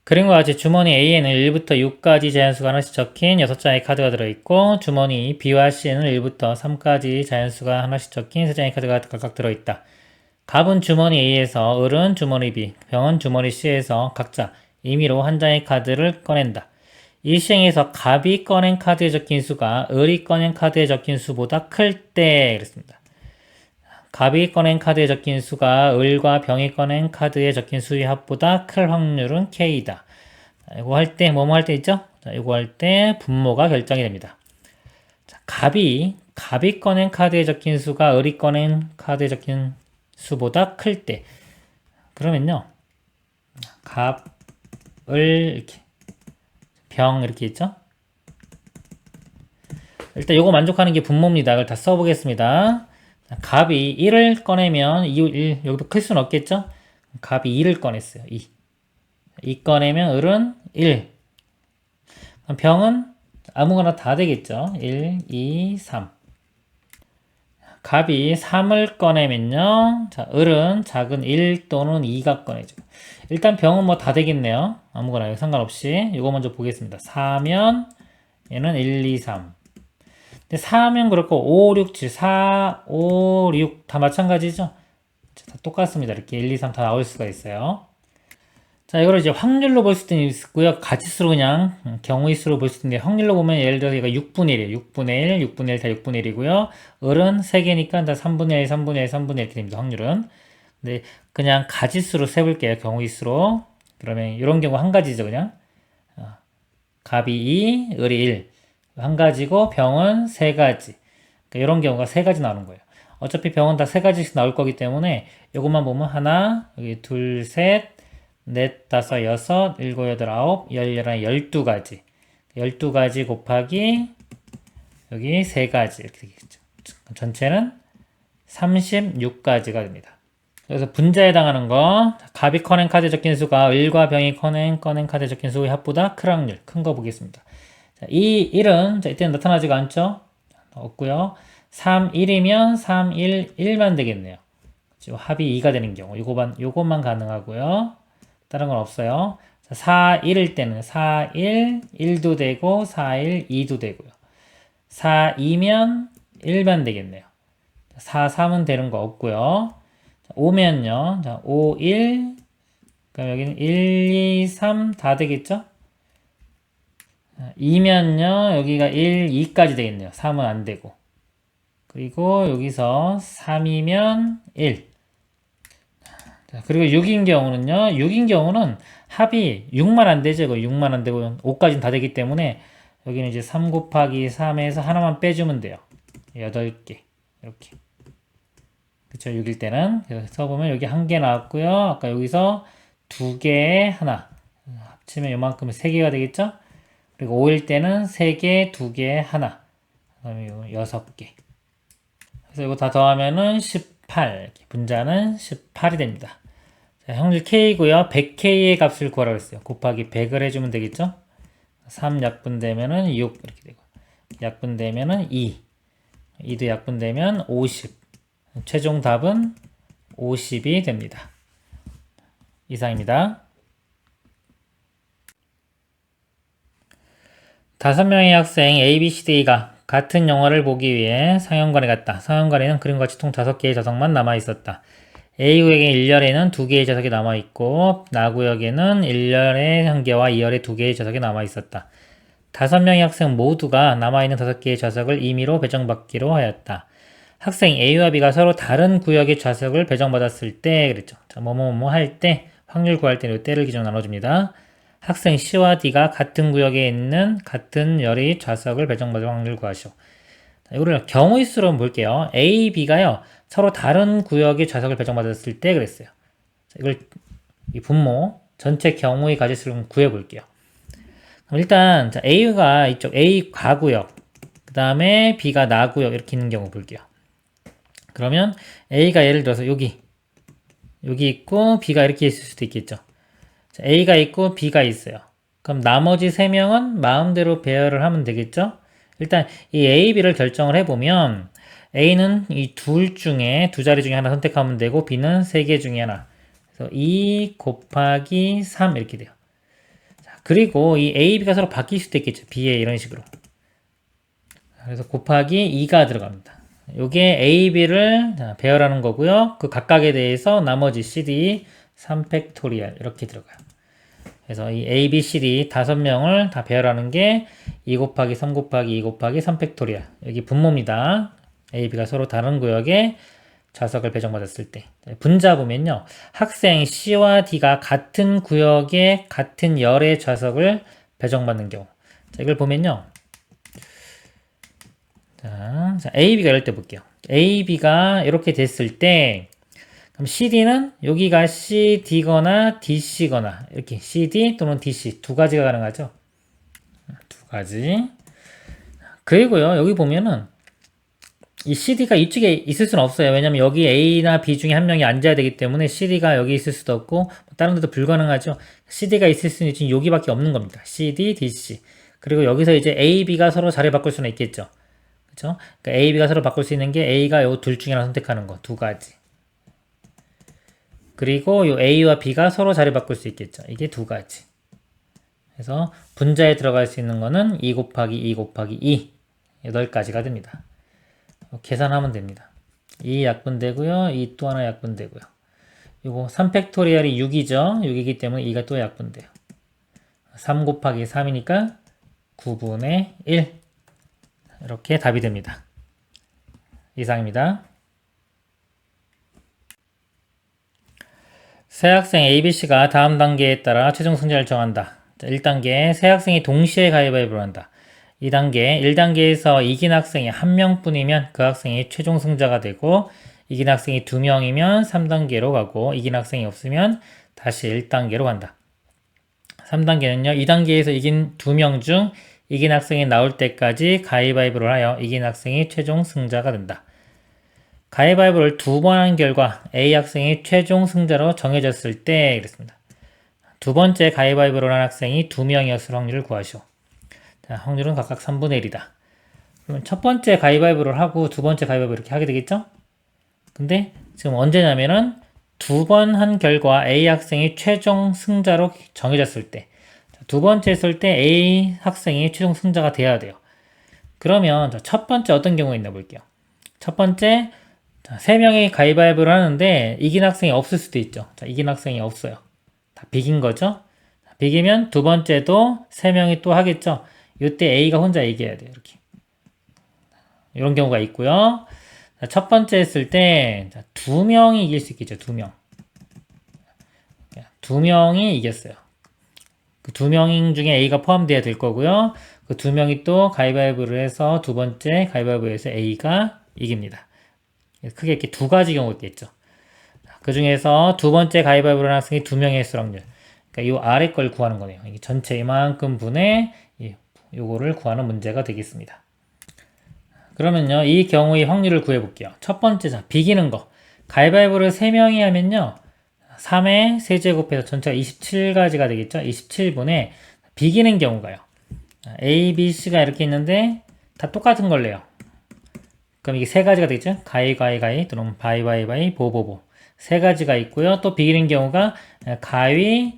그림과 같이 주머니 A에는 1부터 6까지 자연수가 하나씩 적힌 6장의 카드가 들어있고 주머니 B와 C에는 1부터 3까지 자연수가 하나씩 적힌 3장의 카드가 각각 들어있다. 갑은 주머니 A에서, 을은 주머니 B, 병은 주머니 C에서 각자 임의로 한 장의 카드를 꺼낸다. 이 시행에서 갑이 꺼낸 카드에 적힌 수가 을이 꺼낸 카드에 적힌 수보다 클 때 그랬습니다. 갑이 꺼낸 카드에 적힌 수가 을과 병이 꺼낸 카드에 적힌 수의 합보다 클 확률은 K이다. 이거 할 때, 뭐뭐 할 때 있죠? 자, 이거 할 때 분모가 결정이 됩니다. 자, 갑이 꺼낸 카드에 적힌 수가 을이 꺼낸 카드에 적힌 수보다 클 때. 그러면요. 갑, 을, 이렇게. 병, 이렇게 있죠? 일단 요거 만족하는 게 분모입니다. 이걸 다 써보겠습니다. 갑이 1을 꺼내면 1, 여기도 클 수는 없겠죠? 갑이 2를 꺼냈어요. 2 꺼내면 을은 1. 병은 아무거나 다 되겠죠? 1, 2, 3. 갑이 3을 꺼내면요. 자, 을은 작은 1 또는 2가 꺼내죠. 일단 병은 뭐 다 되겠네요. 아무거나 상관없이. 이거 먼저 보겠습니다. 4면 얘는 1, 2, 3. 근데 4면 그렇고 5, 6, 7, 4, 5, 6 다 마찬가지죠? 다 똑같습니다. 이렇게 1, 2, 3 다 나올 수가 있어요. 자, 이거를 이제 확률로 볼 수도 있고요. 가치수로 그냥 경우의 수로 볼 수도 있는데 확률로 보면 예를 들어서 얘가 6분의 1이에요. 6분의 1, 6분의 1 다 6분의 1이고요. 을은 3개니까 다 3분의 1, 3분의 1, 3분의 1 이렇게 됩니다. 확률은. 근데 그냥 가지수로 세볼게요. 경우의 수로. 그러면 이런 경우 한 가지죠. 그냥. 갑이 2, 을이 1. 한 가지고 병은 3가지. 그러니까 이런 경우가 3가지 나오는 거예요. 어차피 병은 다 3가지씩 나올 거기 때문에 이것만 보면 하나, 여기 둘, 셋, 넷, 다섯, 여섯, 일곱, 여덟, 아홉, 열, 열하나, 12가지. 12가지 곱하기 여기 3가지 이렇게 되겠죠. 전체는 36가지가 됩니다. 그래서 분자에 해당하는 거 갑이 커낸 카드에 적힌 수가 을과 병이 꺼낸 카드에 적힌 수의 합보다 큰 확률 큰 거 보겠습니다. 자, 이 1은 자, 이때는 나타나지가 않죠. 없고요. 3, 1이면 3, 1, 1만 되겠네요. 합이 2가 되는 경우 요것만 가능하고요. 다른 건 없어요. 자, 4, 1일 때는 4, 1, 1도 되고 4, 1, 2도 되고요. 4, 2면 1만 되겠네요. 4, 3은 되는 거 없고요. 5면요. 자, 5, 1, 그럼 여기는 1, 2, 3 다 되겠죠? 2면요. 여기가 1, 2까지 되겠네요. 3은 안 되고. 그리고 여기서 3이면 1. 자, 그리고 6인 경우는요. 6인 경우는 합이 6만 안 되죠. 6만 안 되고 5까지는 다 되기 때문에 여기는 이제 3 곱하기 3에서 하나만 빼주면 돼요. 8개. 이렇게. 그쵸. 6일 때는. 그래서 써보면 여기 1개 나왔고요. 아까 여기서 2개에 하나. 합치면 요만큼은 3개가 되겠죠? 그리고 5일 때는 3개, 2개, 하나. 그 다음에 6개. 그래서 이거 다 더하면은 18. 분자는 18이 됩니다. 자, 확률 K고요. 100K의 값을 구하라고 했어요. 곱하기 100을 해주면 되겠죠? 3 약분되면은 6 이렇게 되고 약분되면은 2. 2도 약분되면 50. 최종 답은 50이 됩니다. 이상입니다. 5명의 학생 A, B, C, D가 같은 영화를 보기 위해 상영관에 갔다. 상영관에는 그림과 같이 총 5개의 좌석만 남아있었다. A구역에 1열에는 2개의 좌석이 남아있고 나구역에는 1열에 1개와 2열에 2개의 좌석이 남아있었다. 5명의 학생 모두가 남아있는 5개의 좌석을 임의로 배정받기로 하였다. 학생 A와 B가 서로 다른 구역의 좌석을 배정받았을 때 그랬죠. 자, 뭐뭐뭐 할 때 확률 구할 때는 이 때를 기준으로 나눠줍니다. 학생 C와 D가 같은 구역에 있는 같은 열의 좌석을 배정받을 확률 구하시오. 자, 이거를 경우의 수로 한번 볼게요. A, B가요. 서로 다른 구역의 좌석을 배정받았을 때 그랬어요. 자, 이걸 이 분모 전체 경우의 가지수를 구해 볼게요. 일단 자, A가 이쪽 A 가구역 그 다음에 B가 나구역 이렇게 있는 경우 볼게요. 그러면 A가 예를 들어서 여기 있고 B가 이렇게 있을 수도 있겠죠. 자, A가 있고 B가 있어요. 그럼 나머지 3명은 마음대로 배열을 하면 되겠죠. 일단 이 A, B를 결정을 해보면 A는 이 둘 중에 두 자리 중에 하나 선택하면 되고 B는 3개 중에 하나. 그래서 2 곱하기 3 이렇게 돼요. 그리고 이 A, B가 서로 바뀔 수도 있겠죠. B에 이런 식으로. 그래서 곱하기 2가 들어갑니다. 요게 A, B를 배열하는 거고요. 그 각각에 대해서 나머지 CD 3팩토리얼 이렇게 들어가요. 그래서 이 A, B, C, D 5명을 다 배열하는 게 2 곱하기 3 곱하기 2 곱하기 3팩토리얼. 여기 분모입니다. A, B가 서로 다른 구역에 좌석을 배정받았을 때. 분자 보면요. 학생 C와 D가 같은 구역에 같은 열의 좌석을 배정받는 경우. 자, 이걸 보면요. 자, A, B가 이럴 때 볼게요. A, B가 이렇게 됐을 때 그럼 CD는 여기가 CD거나 DC거나 이렇게 CD 또는 DC 두 가지가 가능하죠. 두 가지. 그리고요. 여기 보면은 이 CD가 이쪽에 있을 수는 없어요. 왜냐면 여기 A나 B 중에 한 명이 앉아야 되기 때문에 CD가 여기 있을 수도 없고 다른 데도 불가능하죠. CD가 있을 수는 지금 여기밖에 없는 겁니다. CD, DC. 그리고 여기서 이제 A, B가 서로 자리 바꿀 수는 있겠죠. 그렇죠? 그러니까 A, B가 서로 바꿀 수 있는 게 A가 요 둘 중에 하나 선택하는 거 두 가지. 그리고 요 A와 B가 서로 자리 바꿀 수 있겠죠. 이게 두 가지. 그래서 분자에 들어갈 수 있는 거는 2 곱하기 2 곱하기 2 8가지가 됩니다. 계산하면 됩니다. 2 약분되고요. 2 또 하나 약분되고요. 요거 3팩토리얼이 6이죠. 6이기 때문에 2가 또 약분돼요. 3 곱하기 3이니까 9분의 1 이렇게 답이 됩니다. 이상입니다. 새 학생 ABC가 다음 단계에 따라 최종 승자를 정한다. 1단계 새 학생이 동시에 가위바위보를 한다. 2단계 1단계에서 이긴 학생이 1명뿐이면 그 학생이 최종 승자가 되고 이긴 학생이 2명이면 3단계로 가고 이긴 학생이 없으면 다시 1단계로 간다. 3단계는요. 2단계에서 이긴 2명 중 이긴 학생이 나올 때까지 가위바위보를 하여 이긴 학생이 최종 승자가 된다. 가위바위보를 2번 한 결과 A 학생이 최종 승자로 정해졌을 때 그랬습니다. 두 번째 가위바위보를 한 학생이 2명이었을 확률을 구하시오. 자, 확률은 각각 3분의 1이다. 그러면 첫 번째 가위바위보를 하고 두 번째 가위바위보 이렇게 하게 되겠죠? 근데 지금 언제냐면은 2번 한 결과 A 학생이 최종 승자로 정해졌을 때 두 번째 했을 때 A 학생이 최종 승자가 돼야 돼요. 그러면 첫 번째 어떤 경우가 있나 볼게요. 첫 번째 3명이 가위바위보를 하는데 이긴 학생이 없을 수도 있죠. 자, 이긴 학생이 없어요. 다 비긴 거죠. 비기면 두 번째도 3명이 또 하겠죠. 이때 A가 혼자 이겨야 돼요. 이렇게. 이런 경우가 있고요. 자, 첫 번째 했을 때 2명이 이길 수 있겠죠. 2명. 2명이 이겼어요. 그 2명 중에 A가 포함되어야 될 거고요. 그 2명이 또 가위바위보를 해서 두 번째 가위바위보에서 A가 이깁니다. 크게 이렇게 두 가지 경우가 있겠죠. 그 중에서 두 번째 가위바위보를 한 학생이 2명이 했을 확률. 그러니까 이 아래 걸 구하는 거네요. 이게 전체 이만큼 분의 요거를 구하는 문제가 되겠습니다. 그러면요, 이 경우의 확률을 구해 볼게요. 첫 번째, 자, 비기는 거. 가위바위보를 3명이 하면요, 3의 세제곱해서 전체가 27가지가 되겠죠? 27분의 비기는 경우가요. A, B, C가 이렇게 있는데 다 똑같은 걸 내요. 그럼 이게 세 가지가 되겠죠? 가위 또는 바위 보보보 세 가지가 있고요. 또 비기는 경우가 가위바위보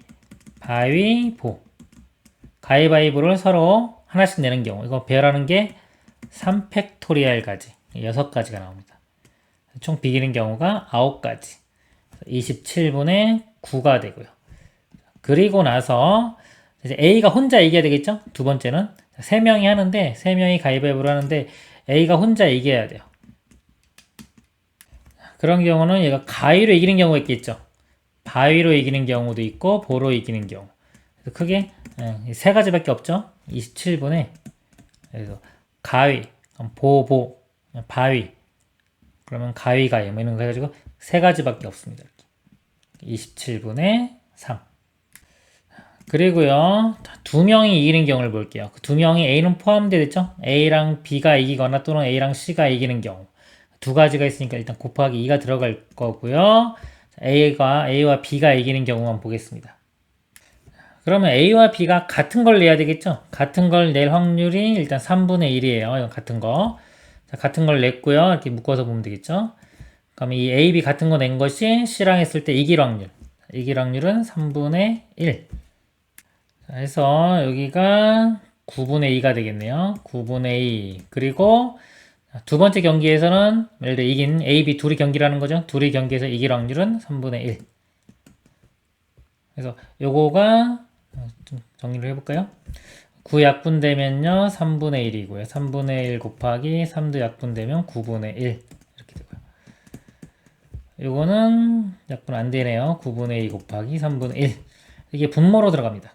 가위바위보를 서로 하나씩 내는 경우 이거 배열하는 게 3팩토리얼까지 6가지가 나옵니다. 총 비기는 경우가 9가지 27분의 9가 되고요. 그리고 나서 이제 A가 혼자 이겨야 되겠죠? 두 번째는 3명이 하는데 3명이 가위바위보를 하는데 A가 혼자 이겨야 돼요. 그런 경우는 얘가 가위로 이기는 경우가 있겠죠. 바위로 이기는 경우도 있고 보로 이기는 경우. 그래서 크게 세 가지밖에 없죠. 27분의 그래서 가위, 보보, 바위 그러면 가위가위 뭐 이런 거 해가지고 세 가지밖에 없습니다. 27분의 3 그리고요 2명이 이기는 경우를 볼게요. 그 2명이 A는 포함되어 있죠. A랑 B가 이기거나 또는 A랑 C가 이기는 경우 두 가지가 있으니까 일단 곱하기 2가 들어갈 거고요. A와 B가 이기는 경우만 보겠습니다. 그러면 A와 B가 같은 걸 내야 되겠죠. 같은 걸 낼 확률이 일단 3분의 1이에요. 이건 같은 거. 자, 같은 걸 냈고요. 이렇게 묶어서 보면 되겠죠. 그럼 이 A, B 같은 거 낸 것이 C랑 했을 때 이길 확률. 이길 확률은 3분의 1. 자, 해서 여기가 9분의 2가 되겠네요. 9분의 2. 그리고 두 번째 경기에서는 예를 들어 이긴 A, B 둘이 경기를 하는 거죠. 둘이 경기에서 이길 확률은 3분의 1. 그래서 요거가 좀 정리를 해볼까요? 9 약분되면요 3분의 1이고요. 3분의 1 곱하기 3도 약분되면 9분의 1 이렇게 되고요. 요거는 약분 안 되네요. 9분의 2 곱하기 3분의 1 이게 분모로 들어갑니다.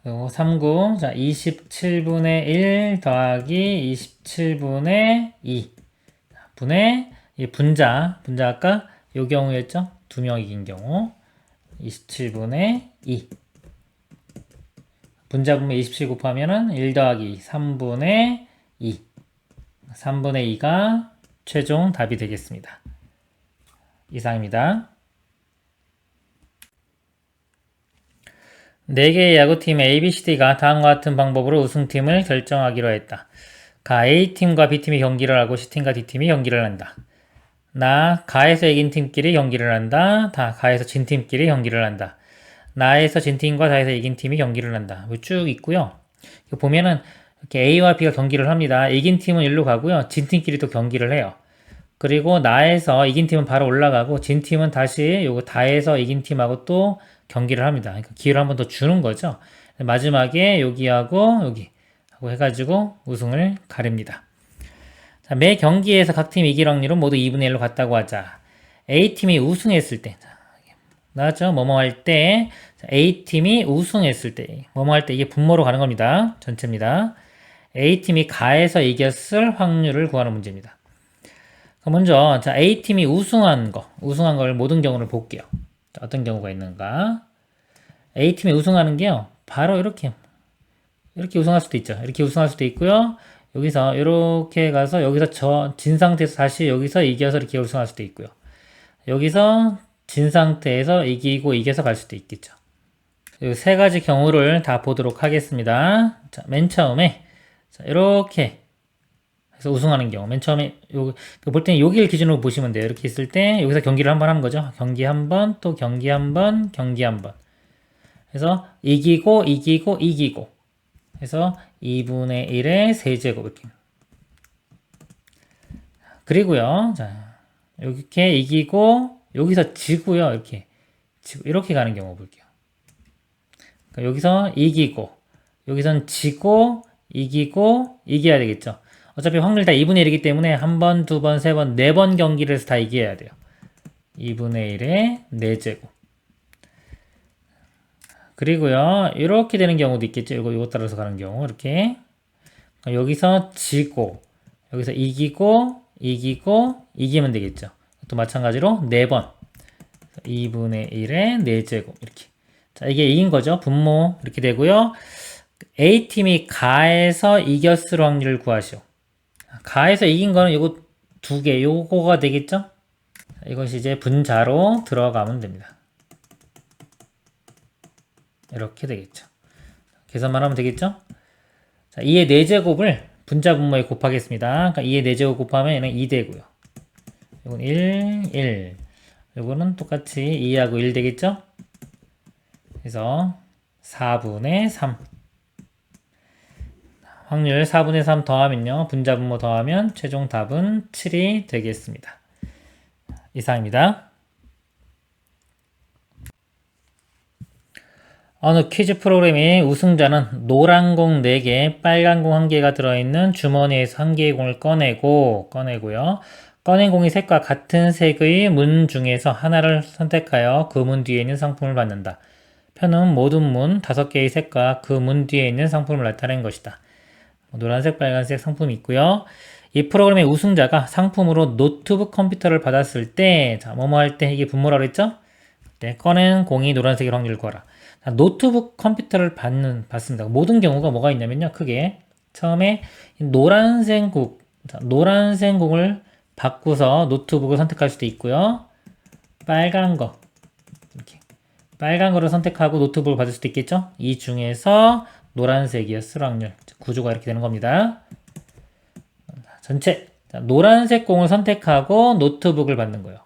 그리고 39, 자 27분의 1 더하기 27분의 2 분의 분자 아까 요 경우였죠? 두 명 이긴 경우 27분의 2 분자분모 27 곱하면은 1 더하기 3분의 2 3분의 2가 최종 답이 되겠습니다. 이상입니다. 4개의 야구팀 ABCD가 다음과 같은 방법으로 우승팀을 결정하기로 했다. 가 A팀과 B팀이 경기를 하고 C팀과 D팀이 경기를 한다. 나 가에서 이긴 팀끼리 경기를 한다. 다 가에서 진 팀끼리 경기를 한다. 나에서 진 팀과 다에서 이긴 팀이 경기를 한다. 쭉 있고요. 보면은 이렇게 A와 B가 경기를 합니다. 이긴 팀은 일로 가고요. 진 팀끼리 또 경기를 해요. 그리고 나에서 이긴 팀은 바로 올라가고 진 팀은 다시 요거 다에서 이긴 팀하고 또 경기를 합니다. 그러니까 기회를 한 번 더 주는 거죠. 마지막에 여기하고 여기 하고 해가지고 우승을 가립니다. 자, 매 경기에서 각 팀 이길 확률은 모두 2분의 1로 같다고 하자. A팀이 우승했을 때 나왔죠? 뭐뭐 할 때 A팀이 우승했을 때 뭐뭐 할 때 이게 분모로 가는 겁니다. 전체입니다. A팀이 가에서 이겼을 확률을 구하는 문제입니다. 먼저 자 A팀이 우승한 걸 모든 경우를 볼게요. 자, 어떤 경우가 있는가? A팀이 우승하는 게요. 바로 이렇게 우승할 수도 있죠. 이렇게 우승할 수도 있고요. 여기서 이렇게 가서 여기서 진 상태에서 다시 여기서 이겨서 이렇게 우승할 수도 있고요. 여기서 진 상태에서 이겨서 갈 수도 있겠죠. 이 세 가지 경우를 다 보도록 하겠습니다. 자, 맨 처음에 자, 이렇게 해서 우승하는 경우 맨 처음에 볼 때는 여기를 기준으로 보시면 돼요. 이렇게 있을 때 여기서 경기를 한 번 하는 거죠. 경기 한 번, 또 경기 한 번, 경기 한 번. 그래서 이기고 해서 2분의 1의 세제곱 이렇게. 그리고요. 자, 이렇게 이기고 여기서 지고요. 이렇게 가는 경우 볼게요. 그러니까 여기서 이기고 여기선 지고 이기고 이겨야 되겠죠. 어차피 확률 다 2분의 1이기 때문에 한 번, 두 번, 세 번, 네 번 경기를 해서 다 이겨야 돼요. 2분의 1의 4제곱. 그리고요, 이렇게 되는 경우도 있겠죠. 이거 따라서 가는 경우. 이렇게. 여기서 지고, 여기서 이기고, 이기면 되겠죠. 또 마찬가지로 4번. 2분의 1의 4제곱. 이렇게. 자, 이게 이긴 거죠. 분모. 이렇게 되고요. A팀이 가에서 이겼을 확률을 구하시오. 가에서 이긴 거는 요거 2개, 요거가 되겠죠? 이것이 이제 분자로 들어가면 됩니다. 이렇게 되겠죠. 계산만 하면 되겠죠? 자, 2의 4제곱을 분자 분모에 곱하겠습니다. 그러니까 2의 4제곱 곱하면 얘는 2 되고요. 이건 1. 이거는 똑같이 2하고 1 되겠죠? 그래서 4분의 3. 확률 4분의 3 더하면요. 분자 분모 더하면 최종 답은 7이 되겠습니다. 이상입니다. 어느 퀴즈 프로그램의 우승자는 노란 공 4개, 빨간 공 1개가 들어있는 주머니에서 1개의 공을 꺼내고요. 꺼낸 공이 색과 같은 색의 문 중에서 하나를 선택하여 그 문 뒤에 있는 상품을 받는다. 표는 모든 문 5개의 색과 그 문 뒤에 있는 상품을 나타낸 것이다. 노란색, 빨간색 상품이 있고요. 이 프로그램의 우승자가 상품으로 노트북 컴퓨터를 받았을 때, 자, 뭐뭐 할 때 이게 분모라고 했죠? 네, 꺼낸 공이 노란색일 확률을 구하라. 자, 노트북 컴퓨터를 받습니다. 모든 경우가 뭐가 있냐면요. 크게 처음에 노란색 공을 바꾸서 노트북을 선택할 수도 있고요. 빨간 거를 선택하고 노트북을 받을 수도 있겠죠? 이 중에서 노란색이었을 확률. 구조가 이렇게 되는 겁니다. 전체. 자, 노란색 공을 선택하고 노트북을 받는 거예요.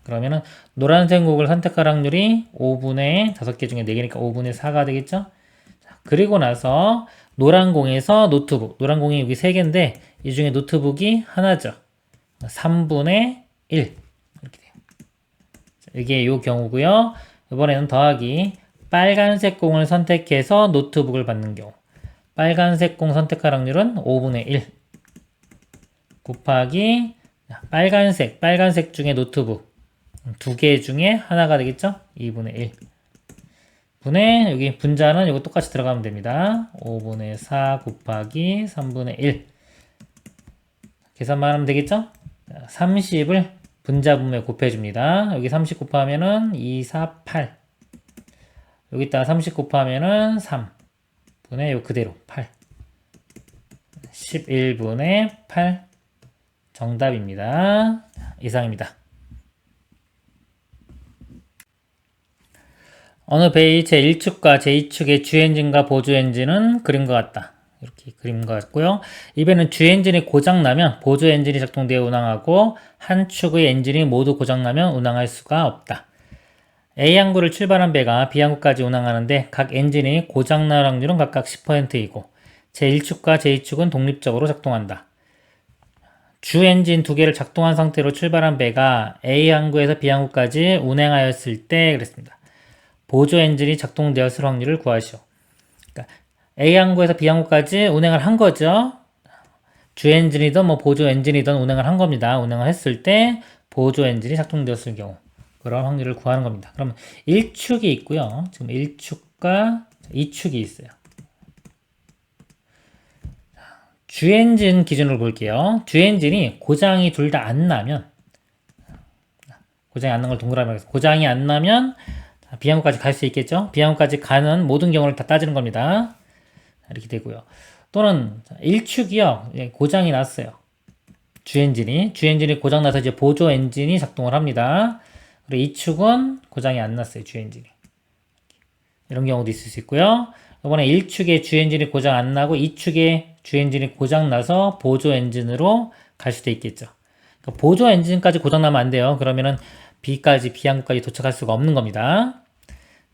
그러면은 노란색 곡을 선택할 확률이 5분의 5개 중에 4개니까 5분의 4가 되겠죠? 자, 그리고 나서 노란 공에서 노트북, 노란 공이 여기 3개인데 이 중에 노트북이 하나죠. 3분의 1 이렇게 돼요. 자, 이게 요 경우고요. 이번에는 더하기 빨간색 공을 선택해서 노트북을 받는 경우 빨간색 공 선택할 확률은 5분의 1 곱하기 빨간색 중에 노트북 2개 중에 하나가 되겠죠? 2분의 1 분의 여기 분자는 이거 똑같이 들어가면 됩니다. 5분의 4 곱하기 3분의 1 계산만 하면 되겠죠? 30을 분자 분모에 곱해줍니다. 여기 30 곱하면은 2, 4, 8 여기다가 30 곱하면은 3 분의 요 그대로 8 11분의 8 정답입니다. 이상입니다. 어느 배의 제1축과 제2축의 주엔진과 보조엔진은 그림과 같다. 이렇게 그림과 같고요. 이 배는 주엔진이 고장나면 보조엔진이 작동되어 운항하고 한 축의 엔진이 모두 고장나면 운항할 수가 없다. A항구를 출발한 배가 B항구까지 운항하는데 각 엔진이 고장날 확률은 각각 10%이고 제1축과 제2축은 독립적으로 작동한다. 주 엔진 2개를 작동한 상태로 출발한 배가 A항구에서 B항구까지 운행하였을 때 그랬습니다. 보조 엔진이 작동되었을 확률을 구하시오. 그러니까 A항구에서 B항구까지 운행을 한 거죠. 주 엔진이든 뭐 보조 엔진이든 운행을 한 겁니다. 운행을 했을 때 보조 엔진이 작동되었을 경우 그런 확률을 구하는 겁니다. 그러면 1축이 있고요. 지금 1축과 2축이 있어요. 주엔진 기준으로 볼게요. 주엔진이 고장이 둘 다 안 나면 고장이 안 난 걸 동그라미 하겠습니다. 고장이 안 나면 B항구까지 갈 수 있겠죠. B항구까지 가는 모든 경우를 다 따지는 겁니다. 이렇게 되고요. 또는 1축이요. 고장이 났어요. 주엔진이 고장나서 이제 보조 엔진이 작동을 합니다. 그리고 2축은 고장이 안 났어요. 주엔진이. 이런 경우도 있을 수 있고요. 이번에 1축의 주엔진이 고장 안 나고 2축의 주엔진이 고장 나서 보조 엔진으로 갈 수도 있겠죠. 그러니까 보조 엔진까지 고장 나면 안 돼요. 그러면은 B항구까지 도착할 수가 없는 겁니다.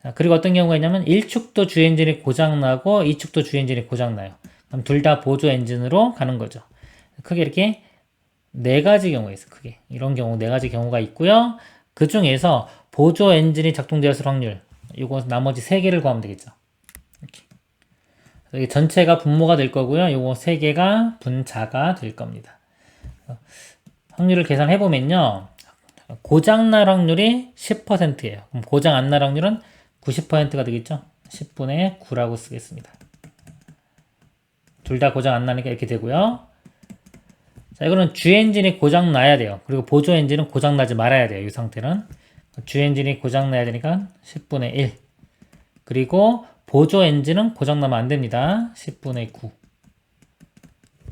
자, 그리고 어떤 경우가 있냐면 1축도 주엔진이 고장나고 2축도 주엔진이 고장나요. 그럼 둘 다 보조 엔진으로 가는 거죠. 크게 이렇게 4가지 경우가 있어요. 크게 이런 경우 4가지 경우가 있고요. 그 중에서 보조 엔진이 작동되었을 확률 이거 나머지 3개를 구하면 되겠죠. 이렇게. 여기 전체가 분모가 될 거고요. 요거 3개가 분자가 될 겁니다. 확률을 계산해 보면요. 고장날 확률이 10%예요. 그럼 고장 안 날 확률은 90%가 되겠죠. 10분의 9라고 쓰겠습니다. 둘 다 고장 안 나니까 이렇게 되고요. 자, 이거는 주 엔진이 고장 나야 돼요. 그리고 보조 엔진은 고장 나지 말아야 돼요. 이 상태는 주 엔진이 고장 나야 되니까 10분의 1. 그리고 보조 엔진은 고장 나면 안 됩니다. 10분의 9.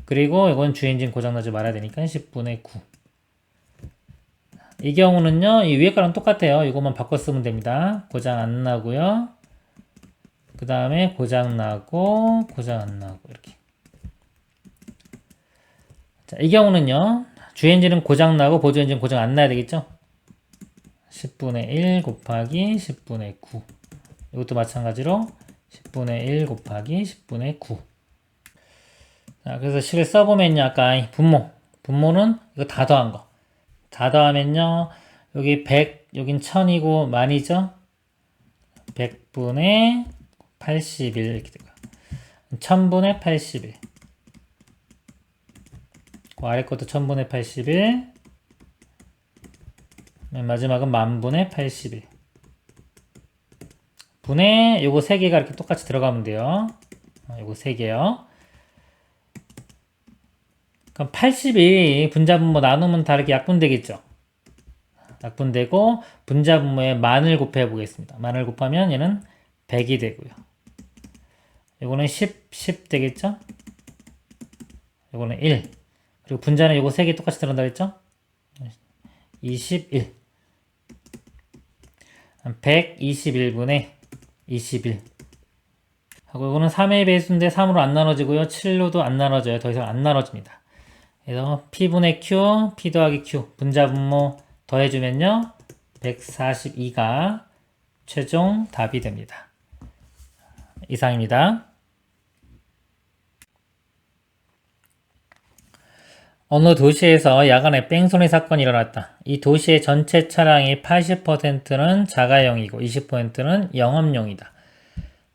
그리고 이건 주 엔진 고장 나지 말아야 되니까 10분의 9. 이 경우는요, 이 위에 거랑 똑같아요. 이것만 바꿔 쓰면 됩니다. 고장 안 나고요. 그 다음에 고장 나고, 고장 안 나고, 이렇게. 자, 이 경우는요, 주 엔진은 고장 나고, 보조 엔진 고장 안 나야 되겠죠? 10분의 1 곱하기 10분의 9. 이것도 마찬가지로 10분의 1 곱하기 10분의 9. 자, 그래서 식을 써보면요, 아까 분모는 이거 다 더한 거. 다 더하면요, 여기 100, 여긴 1000이고, 만이죠? 100분의 81 이렇게 되고요. 1000분의 81. 그 아래 것도 1000분의 81. 맨 마지막은 10,000분의 81. 분의 요거 3개가 이렇게 똑같이 들어가면 돼요. 요거 3개요. 그럼 81이 분자분모 나누면 다 이렇게 약분되겠죠. 약분되고 분자분모에 만을 곱해 보겠습니다. 만을 곱하면 얘는 100이 되고요. 요거는 10 되겠죠? 요거는 1. 그리고 분자는 요거 3개 똑같이 들어간다 했죠? 21. 121분의 21. 하고 이거는 3의 배수인데 3으로 안 나눠지고요. 7로도 안 나눠져요. 더 이상 안 나눠집니다. 그래서 P분의 Q, P 더하기 Q 분자분모 더해주면요. 142가 최종 답이 됩니다. 이상입니다. 어느 도시에서 야간에 뺑소니 사건이 일어났다. 이 도시의 전체 차량의 80%는 자가용이고 20%는 영업용이다.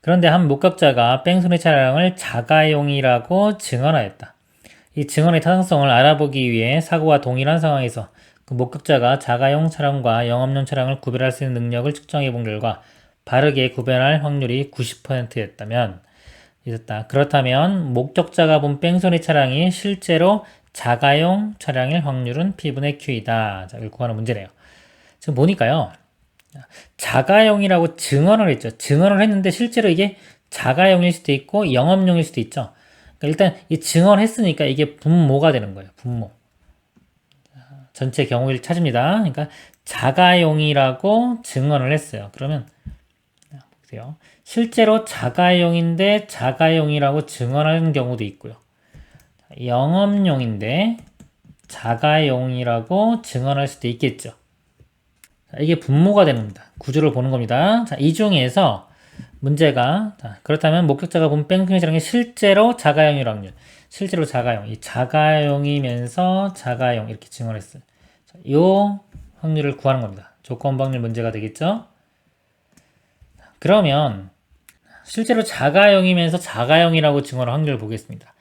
그런데 한 목격자가 뺑소니 차량을 자가용이라고 증언하였다. 이 증언의 타당성을 알아보기 위해 사고와 동일한 상황에서 그 목격자가 자가용 차량과 영업용 차량을 구별할 수 있는 능력을 측정해 본 결과 바르게 구별할 확률이 90%였다면 있었다. 그렇다면 목격자가 본 뺑소니 차량이 실제로 자가용 차량일 확률은 P분의 Q이다. 자, 이걸 구하는 문제네요. 지금 보니까요. 자가용이라고 증언을 했죠. 증언을 했는데 실제로 이게 자가용일 수도 있고 영업용일 수도 있죠. 그러니까 일단 이 증언했으니까 이게 분모가 되는 거예요. 분모. 전체 경우를 찾습니다. 그러니까 자가용이라고 증언을 했어요. 그러면 보세요. 실제로 자가용인데 자가용이라고 증언하는 경우도 있고요. 영업용인데 자가용이라고 증언할 수도 있겠죠. 자, 이게 분모가 되는 겁니다. 구조를 보는 겁니다. 자, 이 중에서 문제가 그렇다면 목격자가 본 뺑소니 차량이 실제로 자가용일 확률, 실제로 자가용, 이 자가용이면서 자가용 이렇게 증언했어요. 자, 이 확률을 구하는 겁니다. 조건 확률 문제가 되겠죠. 그러면 실제로 자가용이면서 자가용이라고 증언할 확률을 보겠습니다.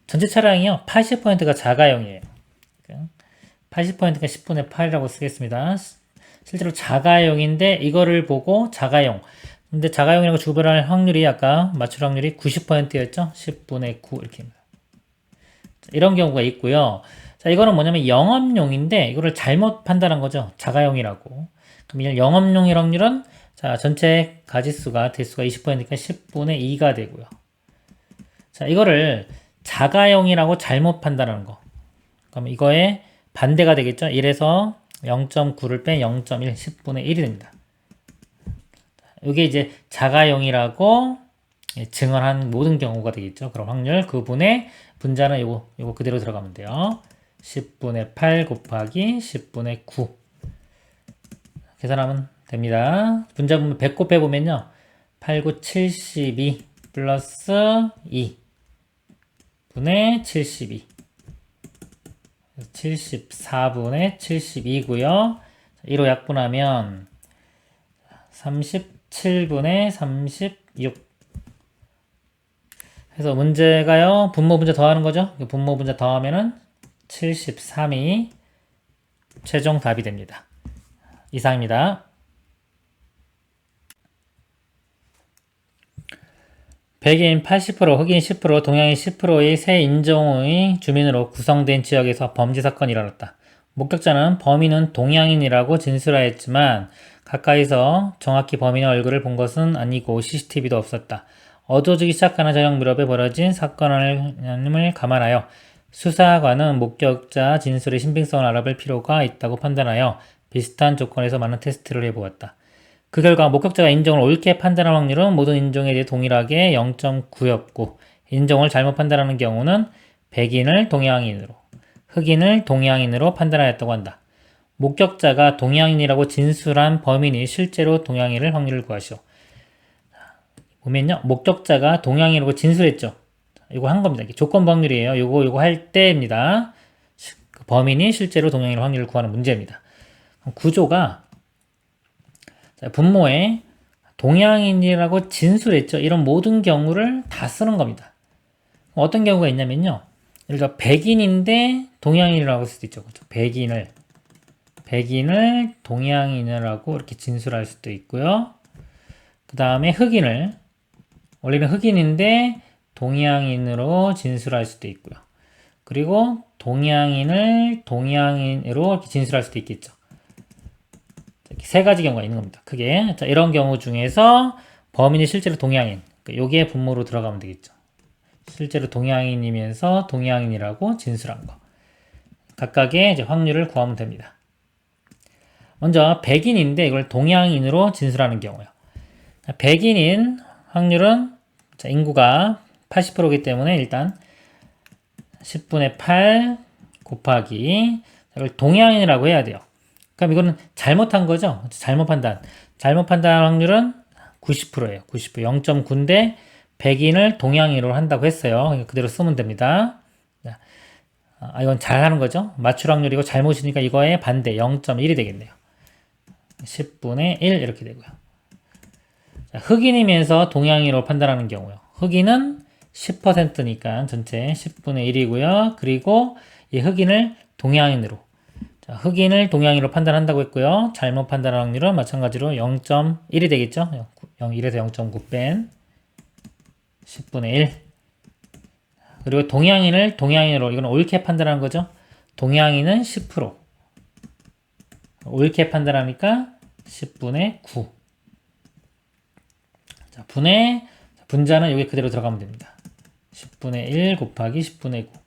전체 차량이요 80%가 자가용이에요. 80%가 10분의 8이라고 쓰겠습니다. 실제로 자가용인데 이거를 보고 자가용. 근데 자가용이라고 구별할 확률이 아까 맞출 확률이 90%였죠. 10분의 9 이렇게입니다. 이런 경우가 있고요. 자, 이거는 뭐냐면 영업용인데 이거를 잘못 판단한 거죠. 자가용이라고. 그럼 이 영업용일 확률은 자, 전체 가지수가 대수가 20%니까 10분의 2가 되고요. 자, 이거를 자가용이라고 잘못 판단하는 거. 그럼 이거의 반대가 되겠죠. 1에서 0.9를 빼 0.1, 10분의 1이 됩니다. 이게 이제 자가용이라고 증언한 모든 경우가 되겠죠. 그럼 확률 그분의 분자는 요거 그대로 들어가면 돼요. 10분의 8 곱하기 10분의 9 계산하면 됩니다. 분자 보면 100 곱해보면요. 8, 9, 72 플러스 2 분의 72 74분의 72고요. 2로 약분하면 37분의 36 그래서 문제가요. 분모 분자 더하는 거죠. 분모 분자 더하면은 73이 최종 답이 됩니다. 이상입니다. 백인 80%, 흑인 10%, 동양인 10%의 세 인종의 주민으로 구성된 지역에서 범죄 사건이 일어났다. 목격자는 범인은 동양인이라고 진술하였지만 가까이서 정확히 범인의 얼굴을 본 것은 아니고 CCTV도 없었다. 어두워지기 시작하는 저녁 무렵에 벌어진 사건을 감안하여 수사관은 목격자 진술의 신빙성을 알아볼 필요가 있다고 판단하여 비슷한 조건에서 많은 테스트를 해보았다. 그 결과 목격자가 인종을 옳게 판단할 확률은 모든 인종에 대해 동일하게 0.9였고 인종을 잘못 판단하는 경우는 백인을 동양인으로, 흑인을 동양인으로 판단하였다고 한다. 목격자가 동양인이라고 진술한 범인이 실제로 동양인일 확률을 구하시오. 보면요. 목격자가 동양인이라고 진술했죠. 이거 한 겁니다. 조건 확률이에요. 요거 할 때입니다. 범인이 실제로 동양인일 확률을 구하는 문제입니다. 구조가 분모에 동양인이라고 진술했죠. 이런 모든 경우를 다 쓰는 겁니다. 어떤 경우가 있냐면요. 예를 들어 백인인데 동양인이라고 할 수도 있죠. 그렇죠? 백인을 동양인이라고 이렇게 진술할 수도 있고요. 그 다음에 흑인을 원래는 흑인인데 동양인으로 진술할 수도 있고요. 그리고 동양인을 동양인으로 이렇게 진술할 수도 있겠죠. 세 가지 경우가 있는 겁니다. 크게. 자, 이런 경우 중에서 범인이 실제로 동양인. 요게 분모로 들어가면 되겠죠. 실제로 동양인이면서 동양인이라고 진술한 거. 각각의 이제 확률을 구하면 됩니다. 먼저 백인인데 이걸 동양인으로 진술하는 경우요. 백인인 확률은 인구가 80%이기 때문에 일단 10분의 8 곱하기 이걸 동양인이라고 해야 돼요. 그럼 이거는 잘못한 거죠? 잘못 판단. 잘못 판단 확률은 90%예요. 90%. 0.9인데 백인을 동양인으로 한다고 했어요. 그러니까 그대로 쓰면 됩니다. 이건 잘하는 거죠? 맞출 확률이고 잘못이니까 이거의 반대 0.1이 되겠네요. 10분의 1 이렇게 되고요. 자, 흑인이면서 동양인으로 판단하는 경우요. 흑인은 10%니까 전체 10분의 1이고요. 그리고 이 흑인을 동양인으로 자, 흑인을 동양인으로 판단한다고 했고요. 잘못 판단할 확률은 마찬가지로 0.1이 되겠죠. 1에서 0.9 뺀 10분의 1. 그리고 동양인을 동양인으로 이건 옳게 판단하는 거죠. 동양인은 10%. 옳게 판단하니까 10분의 9. 자, 분자는 여기 그대로 들어가면 됩니다. 10분의 1 곱하기 10분의 9.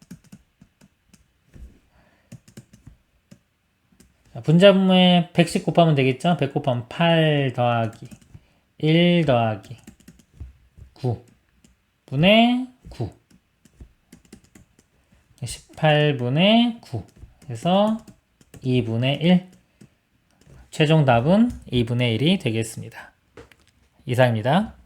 자, 분자분모에 110 곱하면 되겠죠? 100 곱하면 8 더하기 1 더하기 9 분의 9. 18분의 9 해서 2분의 1. 최종 답은 2분의 1이 되겠습니다. 이상입니다.